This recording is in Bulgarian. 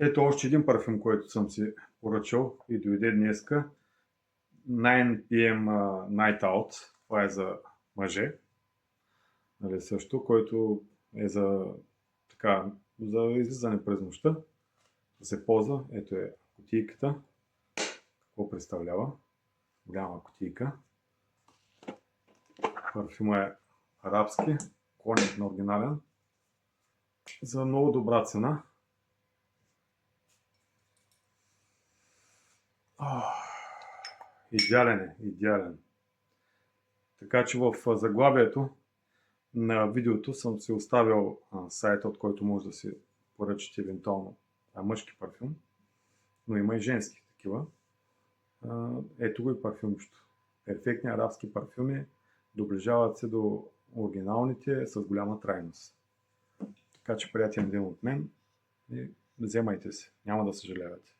Ето още един парфюм, който съм си поръчал и дойде днеска. 9PM Night Out. Това е за мъже. Нали, също, който е за излизане през нощта. Да се ползва. Ето е кутийката. Какво представлява? Голяма кутийка. Парфюма е арабски. Коник на оригинален. За много добра цена. Идеален е, идеален. Така че в заглавието на видеото съм си оставил сайта, от който може да си поръчате евентуално мъжки парфюм, но има и женски такива. Ето го и парфюмчето. Перфектни арабски парфюми, доближават се до оригиналните с голяма трайност. Така че приятен ден от мен и вземайте се, няма да съжалявате.